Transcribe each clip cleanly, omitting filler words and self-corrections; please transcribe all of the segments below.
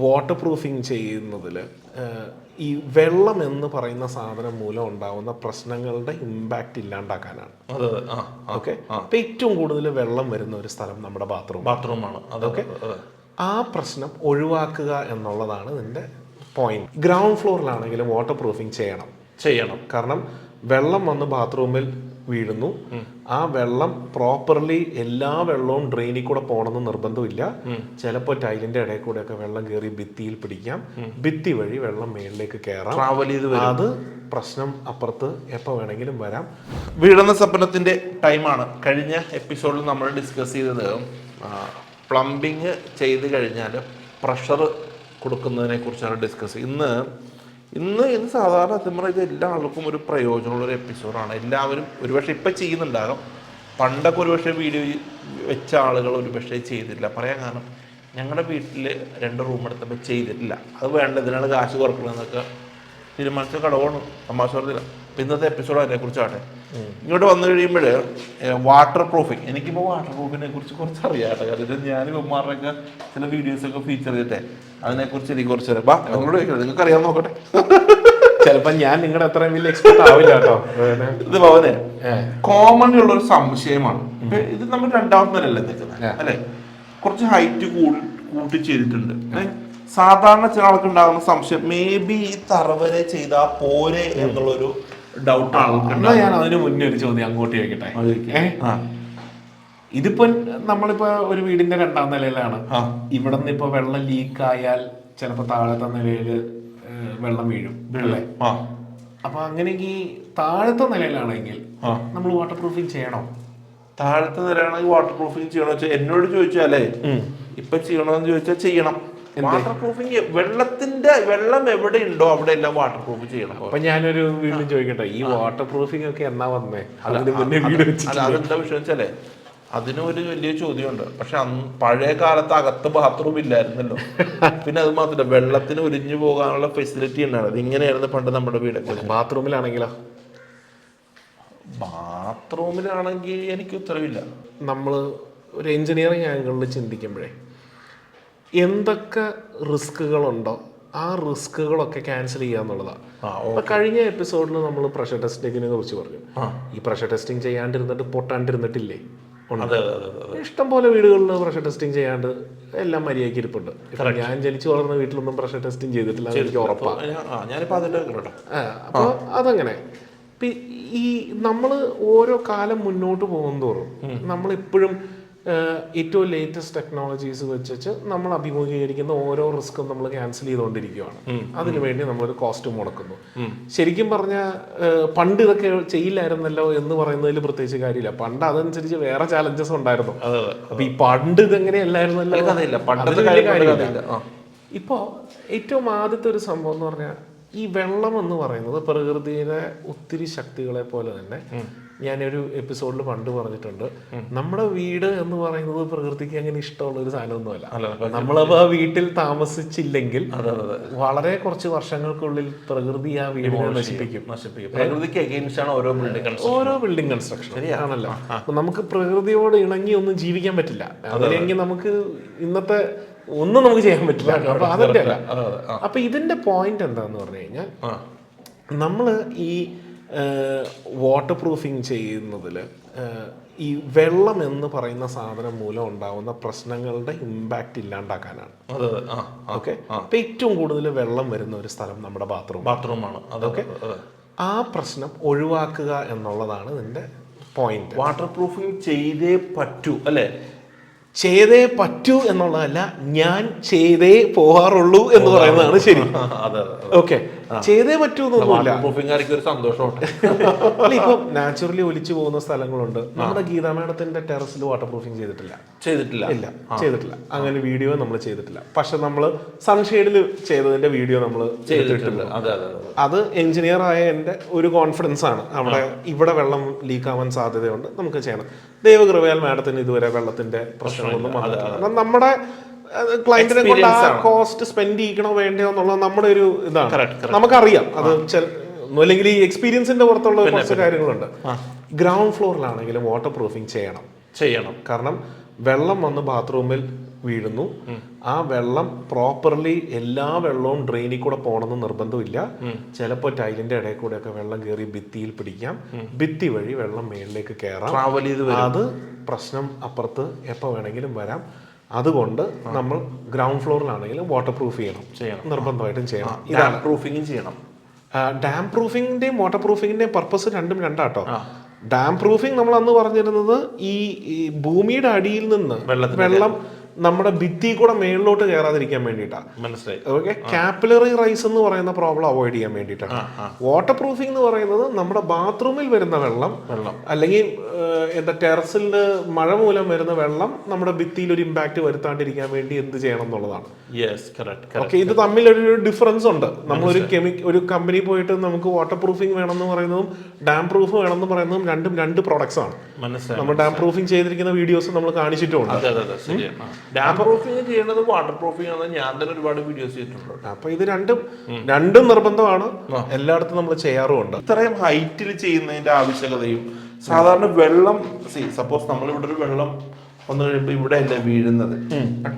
Water proofing ചെയ്യുന്നതിൽ ഈ വെള്ളം എന്ന് പറയുന്ന സാധനം മൂലം ഉണ്ടാവുന്ന പ്രശ്നങ്ങളുടെ ഇമ്പാക്റ്റ് ഇല്ലാണ്ടാക്കാനാണ്. ഓക്കെ, അപ്പൊ ഏറ്റവും കൂടുതൽ വെള്ളം വരുന്ന ഒരു സ്ഥലം നമ്മുടെ ബാത്റൂമാണ്. അതൊക്കെ ആ പ്രശ്നം ഒഴിവാക്കുക എന്നുള്ളതാണ് ഇതിന്റെ പോയിന്റ്. ഗ്രൗണ്ട് ഫ്ലോറിലാണെങ്കിലും വാട്ടർ പ്രൂഫിങ് ചെയ്യണം. കാരണം വെള്ളം വന്ന് ബാത്റൂമിൽ വീഴുന്നു, ആ വെള്ളം പ്രോപ്പർലി എല്ലാ വെള്ളവും ഡ്രെയിനിൽ കൂടെ പോകണമെന്ന് നിർബന്ധമില്ല. ചിലപ്പോൾ ടൈലിന്റെ ഇടയിൽ കൂടെ ഒക്കെ വെള്ളം കയറി ഭിത്തിയിൽ പിടിക്കാം, ഭിത്തി വഴി വെള്ളം മേളിലേക്ക് കയറാം, അത് പ്രശ്നം അപ്പുറത്ത് എപ്പോൾ വേണമെങ്കിലും വരാം. വീഴുന്ന സ്വപ്നത്തിന്റെ ടൈമാണ്. കഴിഞ്ഞ എപ്പിസോഡിൽ നമ്മൾ ഡിസ്കസ് ചെയ്തത് പ്ലംബിങ് ചെയ്ത് കഴിഞ്ഞാൽ പ്രഷർ കൊടുക്കുന്നതിനെ കുറിച്ചാണ് ഡിസ്കസ്. ഇന്ന് സാധാരണ സത്യം ഇത് എല്ലാ ആൾക്കും ഒരു പ്രയോജനമുള്ളൊരു എപ്പിസോഡാണ്. എല്ലാവരും ഒരുപക്ഷെ ഇപ്പം ചെയ്യുന്നുണ്ടാകും, പണ്ടൊക്കെ ഒരുപക്ഷെ വീഡിയോ വെച്ച ആളുകൾ ഒരുപക്ഷെ ചെയ്തിട്ടില്ല. പറയാൻ കാരണം ഞങ്ങളുടെ വീട്ടിൽ 2 റൂം എടുത്തപ്പോൾ ചെയ്തിട്ടില്ല, അത് വേണ്ട, ഇതിനാണ് കാശ് കുറക്കണമെന്നൊക്കെ തീരുമാനിച്ച കടവാണ്, തമാശ പറഞ്ഞില്ല. അപ്പം ഇന്നത്തെ എപ്പിസോഡ് അതിനെക്കുറിച്ചാട്ടെ. ഇങ്ങോട്ട് വന്നു കഴിയുമ്പോൾ വാട്ടർ പ്രൂഫിങ്, എനിക്കിപ്പോൾ വാട്ടർ പ്രൂഫിനെ കുറിച്ച് കുറച്ച് അറിയാട്ടെ. കാരണം ഞാൻ ഇവന്മാരുടെയൊക്കെ ചില വീഡിയോസൊക്കെ ഫീച്ചർ ചെയ്തിട്ടേ അതിനെക്കുറിച്ച് എനിക്ക് കുറച്ച് അറിയാം. നിങ്ങളോട് ചോദിക്കണം, നിങ്ങൾക്ക് അറിയാൻ നോക്കട്ടെ. ചിലപ്പോൾ ഞാൻ നിങ്ങളുടെ അത്രയും വലിയ എക്സ്പെർട്ട് ആവില്ല കേട്ടോ. ഇത് ഭവനെ കോമൺ ഉള്ളൊരു സംശയമാണ്. ഇത് നമ്മൾ 2ാമത്തെ നിലയല്ലേ നിൽക്കുന്നത് അല്ലെ, കുറച്ച് ഹൈറ്റ് കൂട്ടി ചെയ്തിട്ടുണ്ട്. സാധാരണ ചില ആൾക്ക് ഉണ്ടാകുന്ന സംശയം മേ ബി ഈ തറവരെ ചെയ്താൽ പോരെ എന്നുള്ളൊരു ഡൗട്ടാണ്. ഞാൻ അതിന് മുന്നേ ഒരു ചോദ്യം അങ്ങോട്ട് ചോദിക്കട്ടെ. ഇതിപ്പോ നമ്മളിപ്പോ ഒരു വീടിന്റെ 2ാം നിലയിലാണ്. ഇവിടെ നിന്ന് ഇപ്പൊ വെള്ളം ലീക്ക് ആയാൽ ചിലപ്പോ താഴത്തെ നിലയില് വെള്ളം വീഴും അല്ലേ? അപ്പൊ അങ്ങനെയെങ്കിൽ താഴത്തെ നിലയിലാണെങ്കിൽ നമ്മൾ വാട്ടർ പ്രൂഫിങ് ചെയ്യണോ? താഴത്തെ നിലയാണെങ്കിൽ വാട്ടർ പ്രൂഫിങ് ചെയ്യണോ വെച്ചാൽ എന്നോട് ചോദിച്ചാലേ ഇപ്പൊ ചെയ്യണമെന്ന് ചോദിച്ചാൽ ചെയ്യണം. വാട്ടർ പ്രൂഫിങ് വെള്ളം എവിടെ ഉണ്ടോ അവിടെ എല്ലാം വാട്ടർ പ്രൂഫ് ചെയ്യണം. അപ്പൊ ഞാനൊരു വീട്ടിൽ ചോദിക്കട്ടെ, ഈ വാട്ടർ പ്രൂഫിങ് ഒക്കെ എന്നാ വന്നേ? അതെന്താ വിഷയം വെച്ചാലേ അതിനും ഒരു വലിയ ചോദ്യമുണ്ട്. പക്ഷെ പഴയ കാലത്ത് അകത്ത് ബാത്റൂം ഇല്ലായിരുന്നല്ലോ. പിന്നെ അത് മാത്രമല്ല, വെള്ളത്തിന് ഉരിഞ്ഞു പോകാനുള്ള ഫെസിലിറ്റി ഉണ്ടായിരുന്നു. അത് ഇങ്ങനെയായിരുന്നു പണ്ട് നമ്മുടെ വീടൊക്കെ. ബാത്റൂമിലാണെങ്കിൽ എനിക്ക് ഉത്തരവില്ല. നമ്മൾ ഒരു എഞ്ചിനീയറിംഗ് ആംഗിളിൽ ചിന്തിക്കുമ്പോഴേ എന്തൊക്കെ റിസ്കുകളുണ്ടോ ആ റിസ്കുകളൊക്കെ ക്യാൻസൽ ചെയ്യുക എന്നുള്ളതാണ്. അപ്പൊ കഴിഞ്ഞ എപ്പിസോഡിൽ നമ്മൾ പ്രഷർ ടെസ്റ്റിങ്ങിനെ കുറിച്ച് പറഞ്ഞു. ഈ പ്രഷർ ടെസ്റ്റിംഗ് ചെയ്യാണ്ടിരുന്നിട്ട് പൊട്ടാണ്ടിരുന്നിട്ടില്ലേ? ഇഷ്ടം പോലെ വീടുകളിൽ പ്രഷർ ടെസ്റ്റിംഗ് ചെയ്യാണ്ട് എല്ലാം മര്യാദയ്ക്ക് ഇരിപ്പുണ്ട്. ഞാൻ ജനിച്ചു വളർന്ന വീട്ടിലൊന്നും പ്രഷർ ടെസ്റ്റിംഗ് ചെയ്തിട്ടില്ല, എനിക്ക് ഉറപ്പാണ്. അപ്പൊ അതങ്ങനെ ഈ നമ്മൾ ഓരോ കാലം മുന്നോട്ട് പോകുന്തോറും നമ്മളിപ്പോഴും ഏറ്റവും ലേറ്റസ്റ്റ് ടെക്നോളജീസ് വെച്ചിട്ട് നമ്മൾ അഭിമുഖീകരിക്കുന്ന ഓരോ റിസ്ക്കും നമ്മൾ ക്യാൻസൽ ചെയ്തുകൊണ്ടിരിക്കുകയാണ്. അതിനുവേണ്ടി നമ്മളൊരു കോസ്റ്റ് മുടക്കുന്നു. ശരിക്കും പറഞ്ഞാൽ പണ്ട് ഇതൊക്കെ ചെയ്യില്ലായിരുന്നല്ലോ എന്ന് പറയുന്നതിൽ പ്രത്യേകിച്ച് കാര്യമില്ല. പണ്ട് അതനുസരിച്ച് വേറെ ചാലഞ്ചസ് ഉണ്ടായിരുന്നു. അപ്പൊ ഈ പണ്ട് ഇതെങ്ങനെയല്ലായിരുന്നല്ലോ, ഇപ്പോ ഏറ്റവും ആദ്യത്തെ ഒരു സംഭവം എന്ന് പറഞ്ഞാൽ ഈ വെള്ളം എന്ന് പറയുന്നത് പ്രകൃതിയുടെ ഒത്തിരി ശക്തികളെ പോലെ തന്നെ ഞാനൊരു എപ്പിസോഡിൽ പണ്ട് പറഞ്ഞിട്ടുണ്ട്, നമ്മുടെ വീട് എന്ന് പറയുന്നത് പ്രകൃതിക്ക് അങ്ങനെ ഇഷ്ടമുള്ള ഒരു സാധനമൊന്നുമല്ല. നമ്മളപ്പോ ആ വീട്ടിൽ താമസിച്ചില്ലെങ്കിൽ വളരെ കുറച്ച് വർഷങ്ങൾക്കുള്ളിൽ പ്രകൃതി ആ വീടിനെ നശിപ്പിക്കും. പ്രകൃതിക്ക് അഗെയിൻസ്റ്റ് ആണ് ഓരോ ബിൽഡിംഗ് കൺസ്ട്രക്ഷൻ ആണല്ലോ. അപ്പൊ നമുക്ക് പ്രകൃതിയോട് ഇണങ്ങി ഒന്നും ജീവിക്കാൻ പറ്റില്ല. അങ്ങനെയെങ്കിൽ നമുക്ക് ഇന്നത്തെ ഒന്നും നമുക്ക് ചെയ്യാൻ പറ്റില്ല. അപ്പൊ അതിന്റെ അല്ല. അപ്പൊ ഇതിന്റെ പോയിന്റ് എന്താന്ന് പറഞ്ഞു കഴിഞ്ഞാൽ, നമ്മള് ഈ വാട്ടർ പ്രൂഫിങ് ചെയ്യുന്നതിൽ ഈ വെള്ളം എന്ന് പറയുന്ന സാധനം മൂലം ഉണ്ടാവുന്ന പ്രശ്നങ്ങളുടെ ഇമ്പാക്റ്റ് ഇല്ലാണ്ടാക്കാനാണ്. ഓക്കെ, അപ്പൊ ഏറ്റവും കൂടുതൽ വെള്ളം വരുന്ന ഒരു സ്ഥലം നമ്മുടെ ബാത്റൂമാണ്. അതൊക്കെ ആ പ്രശ്നം ഒഴിവാക്കുക എന്നുള്ളതാണ് ഇതിന്റെ പോയിന്റ്. വാട്ടർ പ്രൂഫിങ് ചെയ്തേ പറ്റൂ അല്ലെ? ചെയ്തേ പറ്റൂ എന്നുള്ളതല്ല, ഞാൻ ചെയ്തേ പോകാറുള്ളൂ എന്ന് പറയുന്നതാണ് ശരി. ഓക്കെ, ചെയ്തേ പറ്റൂ എന്നൊന്നുമില്ല. അല്ല, ഇപ്പൊ നാച്ചുറലി ഒലിച്ചു പോകുന്ന സ്ഥലങ്ങളുണ്ട്. നമ്മുടെ ഗീതാ മാഡത്തിന്റെ ടെറസിൽ വാട്ടർ പ്രൂഫിങ് ചെയ്തിട്ടില്ല. അങ്ങനെ വീഡിയോ നമ്മൾ ചെയ്തിട്ടില്ല. പക്ഷെ നമ്മൾ സൺഷെയ്ഡിൽ ചെയ്തതിന്റെ വീഡിയോ നമ്മൾ ചെയ്തിട്ടുണ്ട്. അത് എഞ്ചിനീയർ ആയ എന്റെ ഒരു കോൺഫിഡൻസ് ആണ്. ഇവിടെ വെള്ളം ലീക്ക് ആവാൻ സാധ്യതയുണ്ട്, നമുക്ക് ചെയ്യണം. ദൈവകൃപയാൽ മാഡത്തിന് ഇതുവരെ വെള്ളത്തിന്റെ പ്രശ്നങ്ങളൊന്നും വന്നിട്ടില്ല. നമ്മുടെ ക്ലയന്റിനെ കൊണ്ട് ആ കോസ്റ്റ് സ്പെൻഡ് ചെയ്യണോ വേണ്ടയോ എന്നുള്ളത് നമ്മുടെ ഒരു ഇതാണ്. നമുക്കറിയാം അത്. അല്ലെങ്കിൽ ഈ എക്സ്പീരിയൻസിന്റെ പുറത്തുള്ള കുറച്ച് കാര്യങ്ങളുണ്ട്. ഗ്രൗണ്ട് ഫ്ലോറിലാണെങ്കിലും വാട്ടർ പ്രൂഫിങ് ചെയ്യണം. കാരണം വെള്ളം വന്ന് ബാത്റൂമിൽ വീഴുന്നു. ആ വെള്ളം പ്രോപ്പർലി എല്ലാ വെള്ളവും ഡ്രെയിനിൽ കൂടെ പോകണമെന്ന് നിർബന്ധമില്ല. ചിലപ്പോൾ ടൈലിന്റെ ഇടയിൽ കൂടെ ഒക്കെ വെള്ളം കയറി ഭിത്തിയിൽ പിടിക്കാം. ഭിത്തി വഴി വെള്ളം മേളിലേക്ക് കയറാം. ട്രാവൽ ചെയ്ത് അത് പ്രശ്നം അപ്പുറത്ത് എപ്പോൾ വേണമെങ്കിലും വരാം. അതുകൊണ്ട് നമ്മൾ ഗ്രൗണ്ട് ഫ്ലോറിലാണെങ്കിലും വാട്ടർ പ്രൂഫ് ചെയ്യണം, നിർബന്ധമായിട്ടും ചെയ്യണം. ഡാം പ്രൂഫിങ്ങും ചെയ്യണം. ഡാം പ്രൂഫിങ്ങിന്റെയും വാട്ടർ പ്രൂഫിങ്ങിന്റെയും പർപ്പസ് രണ്ടും രണ്ടാട്ടോ. ഡാം പ്രൂഫിംഗ് നമ്മൾ അന്ന് പറഞ്ഞിരുന്നത് ഈ ഭൂമിയുടെ അടിയിൽ നിന്ന് വെള്ളം നമ്മുടെ ഭിത്തി കൂടെ മേളിലോട്ട് കയറാതിരിക്കാൻ വേണ്ടിയിട്ടാണ്. മനസ്സിലായി. ഓക്കെ, കാപ്പിലറി റൈസ് എന്ന് പറയുന്ന പ്രോബ്ലം അവോയ്ഡ് ചെയ്യാൻ വേണ്ടിയിട്ടാണ്. വാട്ടർ പ്രൂഫിംഗ് എന്ന് പറയുന്നത് നമ്മുടെ ബാത്റൂമിൽ വരുന്ന വെള്ളം അല്ലെങ്കിൽ എന്താ ടെറസിൽ മഴ മൂലം വരുന്ന വെള്ളം നമ്മുടെ ഭിത്തിയിൽ ഒരു ഇമ്പാക്ട് വരുത്താണ്ടിരിക്കാൻ വേണ്ടി എന്ത് ചെയ്യണം എന്നുള്ളതാണ്. ഓക്കെ, ഇത് തമ്മിലൊരു ഡിഫറൻസ് ഉണ്ട്. നമ്മളൊരു ഒരു കമ്പനി പോയിട്ട് നമുക്ക് വാട്ടർ പ്രൂഫിംഗ് വേണമെന്ന് പറയുന്നതും ഡാം പ്രൂഫ് വേണമെന്ന് പറയുന്നതും രണ്ടും രണ്ട് പ്രോഡക്ട്സ് ആണ്. നമ്മൾ ഡാം പ്രൂഫിംഗ് ചെയ്തിരിക്കുന്ന വീഡിയോസ് നമ്മൾ കാണിച്ചിട്ടുണ്ട്. ഡാം പ്രൂഫിംഗ് ചെയ്യേണ്ടത് വാട്ടർ പ്രൂഫിംഗ് ആണ്. ഞാൻ തന്നെ ഒരുപാട് വീഡിയോസ് ചെയ്തിട്ടുണ്ട്. അപ്പൊ ഇത് രണ്ടും നിർബന്ധമാണ്, എല്ലായിടത്തും നമ്മൾ ചെയ്യാറുമുണ്ട്. ഇത്രയും ഹൈറ്റിൽ ചെയ്യുന്നതിന്റെ ആവശ്യകതയും സാധാരണ വെള്ളം സപ്പോസ് നമ്മൾ ഇവിടെ ഒരു വെള്ളം വന്നു കഴിയുമ്പോൾ ഇവിടെ അല്ല വീഴുന്നത്,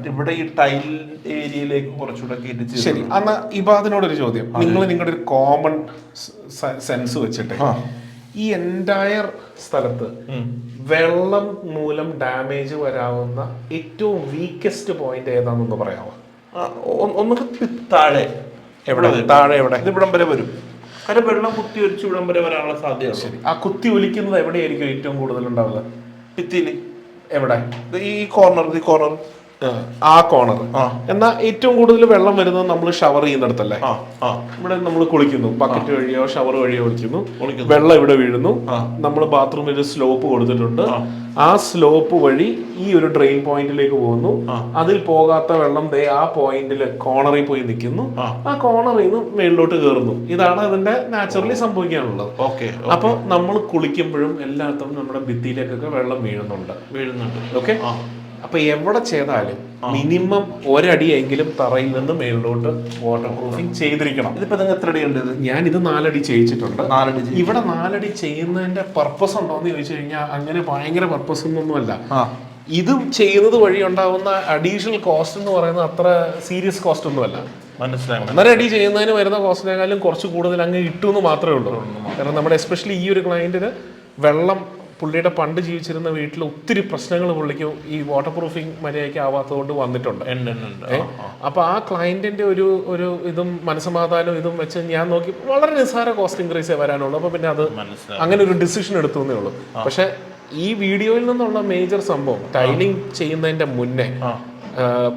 ഇവിടെ ഈ ടൈൽ ഏരിയയിലേക്ക് കുറച്ചുകൂടെ കയറ്റി. ശരി, എന്നാ ഇബാദിനോടൊരു ചോദ്യം. നിങ്ങളുടെ ഒരു കോമൺ സെൻസ് വെച്ചിട്ട് ഈ എൻറ്റയർ സ്ഥലത്ത് വെള്ളം മൂലം ഡാമേജ് വരാവുന്ന ഏറ്റവും വീക്കസ്റ്റ് പോയിന്റ് ഏതാണെന്ന് പറയാമോ? ഒന്നൊക്കെ താഴെ എവിടെ ഇവിടം വരെ വരും. കാരണം വെള്ളം കുത്തി ഒലിച്ച് ഇവിടം വരെ വരാനുള്ള സാധ്യത. ശരി, ആ കുത്തി ഒലിക്കുന്നത് എവിടെയായിരിക്കും ഏറ്റവും കൂടുതൽ ഉണ്ടാവുക? ഭിത്തിയില്. എവിടെ? ഈ കോർണർ ആ കോർണർ. എന്നാൽ ഏറ്റവും കൂടുതൽ വെള്ളം വരുന്നത് നമ്മൾ ഷവർ ചെയ്യുന്നിടത്തല്ലേ? ഇവിടെ നമ്മൾ കുളിക്കുന്നു, ബക്കറ്റ് വഴിയോ ഷവർ വഴിയോ കുളിക്കുന്നു, വെള്ളം ഇവിടെ വീഴുന്നു. നമ്മൾ ബാത്റൂമിൽ ഒരു സ്ലോപ്പ് കൊടുത്തിട്ടുണ്ട്. ആ സ്ലോപ്പ് വഴി ഈ ഒരു ഡ്രെയിൻ പോയിന്റിലേക്ക് പോകുന്നു. അതിൽ പോകാത്ത വെള്ളം ദേ ആ പോയിന്റിൽ കോർണറിൽ പോയി നിൽക്കുന്നു. ആ കോർണറിൽ നിന്ന് മേളിലോട്ട് കയറുന്നു. ഇതാണ് അതിന്റെ നാച്ചുറലി സംഭവിക്കാനുള്ളത്. അപ്പൊ നമ്മൾ കുളിക്കുമ്പോഴും എല്ലാത്തും നമ്മുടെ ഭിത്തിയിലേക്കൊക്കെ വെള്ളം വീഴുന്നുണ്ട്. ഓക്കെ, അപ്പൊ എവിടെ ചെയ്താലും മിനിമം ഒരടിയെങ്കിലും തറയിൽ നിന്ന് മേളിലോട്ട് വാട്ടർ പ്രൂഫിംഗ് ചെയ്തിരിക്കണം. ഇതിപ്പോ നിങ്ങൾ എത്ര അടി ഉണ്ട്? ഞാൻ ഇത് 4 അടി ചെയ്യിച്ചിട്ടുണ്ട്. ഇവിടെ 4 അടി ചെയ്യുന്നതിന്റെ പർപ്പസ് ഉണ്ടോ എന്ന് ചോദിച്ചു കഴിഞ്ഞാൽ അങ്ങനെ ഭയങ്കര പർപ്പസ് ഒന്നുമല്ല. ഇത് ചെയ്യുന്നത് വഴി ഉണ്ടാവുന്ന അഡീഷണൽ കോസ്റ്റ് എന്ന് പറയുന്നത് അത്ര സീരിയസ് കോസ്റ്റ് ഒന്നുമല്ല. മനസ്സിലായി. 1.5 അടി ചെയ്യുന്നതിന് വരുന്ന കോസ്റ്റിനേക്കാളും കുറച്ച് കൂടുതൽ അങ്ങ് ഇട്ടുമെന്ന് മാത്രമേ ഉള്ളൂ. കാരണം നമ്മുടെ എസ്പെഷ്യലി ഈ ഒരു ക്ലയന്റിന് വെള്ളം പുള്ളിയുടെ പണ്ട് ജീവിച്ചിരുന്ന വീട്ടിൽ ഒത്തിരി പ്രശ്നങ്ങൾ പുള്ളിക്ക് ഈ വാട്ടർ പ്രൂഫിംഗ് മര്യാദയ്ക്ക് ആവാത്തത് കൊണ്ട് വന്നിട്ടുണ്ട്. അപ്പൊ ആ ക്ലയന്റിന്റെ ഒരു ഇതും മനസ്സമാധാനം ഇതും വെച്ച് ഞാൻ നോക്കി വളരെ നിസ്സാര കോസ്റ്റ് ഇൻക്രീസേ വരാനുള്ളൂ. അപ്പൊ പിന്നെ അത് അങ്ങനെ ഒരു ഡിസിഷൻ എടുത്തു എന്നേ ഉള്ളൂ. പക്ഷെ ഈ വീഡിയോയിൽ നിന്നുള്ള മേജർ സംഭവം ടൈലിംഗ് ചെയ്യുന്നതിന്റെ മുന്നേ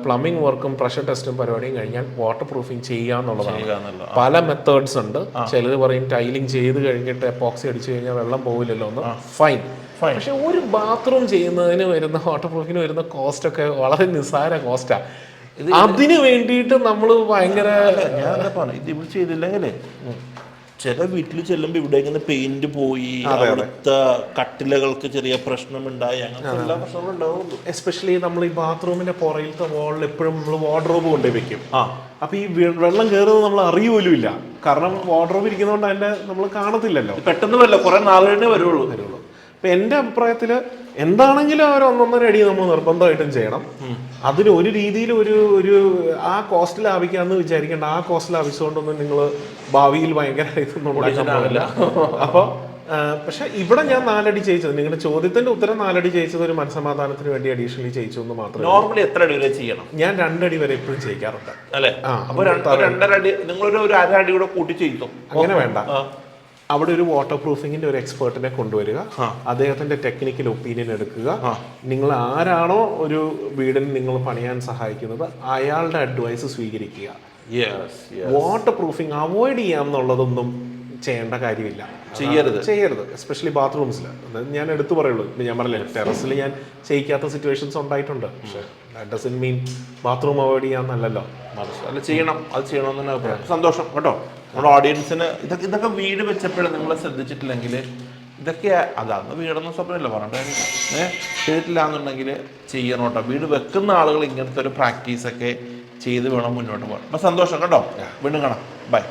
പ്ലംബിംഗ് വർക്കും പ്രഷർ ടെസ്റ്റും പരിപാടിയും കഴിഞ്ഞാൽ വാട്ടർ പ്രൂഫിംഗ് ചെയ്യാന്നുള്ളതാണ്. പല മെത്തേഡ്സ് ഉണ്ട്. ചിലർ പറയും ടൈലിംഗ് ചെയ്ത് കഴിഞ്ഞിട്ട് എപ്പോക്സി അടിച്ചു കഴിഞ്ഞാൽ വെള്ളം പോവില്ലല്ലോ എന്ന്. ഫൈൻ. പക്ഷെ ഒരു ബാത്റൂം ചെയ്യുന്നതിന് വരുന്ന വാട്ടർ പ്രൂഫിങ്ങിന് വരുന്ന കോസ്റ്റ് ഒക്കെ വളരെ നിസ്സാര കോസ്റ്റാ. അതിന് വേണ്ടിയിട്ട് നമ്മൾ ഭയങ്കര ഇത് ഇവിടെ ചെയ്തില്ലെങ്കിലേ ചില വീട്ടിൽ ചെല്ലുമ്പോൾ ഇവിടെ ഇങ്ങനെ പെയിന്റ് പോയി, അവിടുത്തെ കട്ടിലകൾക്ക് ചെറിയ പ്രശ്നമുണ്ടായി, അങ്ങനത്തെ എല്ലാ പ്രശ്നങ്ങളും ഉണ്ടാവുള്ളൂ. എസ്പെഷ്യലി നമ്മൾ ഈ ബാത്റൂമിന്റെ പുറയിലത്തെ വാളിൽ എപ്പോഴും നമ്മൾ വാർഡ്രോബ് കൊണ്ടുപോയി വെക്കും. അപ്പൊ ഈ വെള്ളം കയറുന്നത് നമ്മൾ അറിയുപോലും ഇല്ല. കാരണം വാർഡ്രോബ് ഇരിക്കുന്നതുകൊണ്ട് അതിന്റെ നമ്മൾ കാണത്തില്ലല്ലോ. പെട്ടെന്ന് വരില്ല, കുറെ നാളുകളിലേ വരുള്ളൂ. അപ്പൊ എന്റെ അഭിപ്രായത്തിൽ എന്താണെങ്കിലും ഒരു 1.5 അടി നമ്മൾ നിർബന്ധമായിട്ടും ചെയ്യണം. അതിന് ഒരു രീതിയിൽ ഒരു ആ കോസ്റ്റ് ലാഭിക്കാന്ന് വിചാരിക്കേണ്ട. ആ കോസ്റ്റ് ലാഭിച്ചുകൊണ്ടൊന്നും നിങ്ങൾ ഭാവിയിൽ ഭയങ്കര ഇതൊന്നും ഉണ്ടാക്കാൻ പാടില്ല. അപ്പൊ പക്ഷെ ഇവിടെ ഞാൻ 4 അടി ചെയ്യിച്ചത്, നിങ്ങളുടെ ചോദ്യത്തിന്റെ ഉത്തരം 4 അടി ചെയ്യിച്ചത് ഒരു മനസ്സമാധാനത്തിന് വേണ്ടി അഡീഷണലി ചെയ്യിച്ചു എന്ന് മാത്രമേ. നോർമലി എത്ര അടി വരെ ചെയ്യണം? ഞാൻ 2 അടി വരെ എപ്പോഴും ചെയ്യിക്കാറുണ്ട്. അല്ലെ? അപ്പൊ 2.5 അടി നിങ്ങളൊരു 1/2 അടി കൂടെ കൂട്ടി ചെയ്യിച്ചു. അങ്ങനെ വേണ്ട. അവിടെ ഒരു വാട്ടർ പ്രൂഫിങ്ങിന്റെ ഒരു എക്സ്പേർട്ടിനെ കൊണ്ടുവരിക, അദ്ദേഹത്തിന്റെ ടെക്നിക്കൽ ഒപ്പീനിയൻ എടുക്കുക. നിങ്ങൾ ആരാണോ ഒരു വീടിന് നിങ്ങൾ പണിയാൻ സഹായിക്കുന്നത് അയാളുടെ അഡ്വൈസ് സ്വീകരിക്കുക. വാട്ടർ പ്രൂഫിങ് അവോയ്ഡ് ചെയ്യാം എന്നുള്ളതൊന്നും ചെയ്യേണ്ട കാര്യമില്ല, ചെയ്യരുത്. എസ്പെഷ്യലി ബാത്റൂംസിൽ ഞാൻ എടുത്തു പറയുള്ളൂ. ഞാൻ പറഞ്ഞില്ലേ, ടെറസിൽ ഞാൻ ചെയ്യിക്കാത്ത സിറ്റുവേഷൻസ് ഉണ്ടായിട്ടുണ്ട്. പക്ഷെ that doesn't mean bathroom avoid ചെയ്യാന്നല്ലല്ലോ. അല്ല, ചെയ്യണം. അത് ചെയ്യണമെന്ന് തന്നെ അഭിപ്രായം. സന്തോഷം കേട്ടോ. നമ്മുടെ ഓഡിയൻസിന് ഇതൊക്കെ വീട് വെച്ചപ്പോഴും നിങ്ങൾ ശ്രദ്ധിച്ചിട്ടില്ലെങ്കിൽ ഇതൊക്കെ അതാന്ന് വീടൊന്നും സ്വപ്നമില്ല പറഞ്ഞിട്ട് ചെയ്തിട്ടില്ല എന്നുണ്ടെങ്കിൽ ചെയ്യണം കേട്ടോ. വീട് വെക്കുന്ന ആളുകൾ ഇങ്ങനത്തെ ഒരു പ്രാക്ടീസൊക്കെ ചെയ്ത് വേണം മുന്നോട്ട് പോകാൻ. അപ്പം സന്തോഷം കേട്ടോ. വീണ്ടും കാണാം. ബൈ.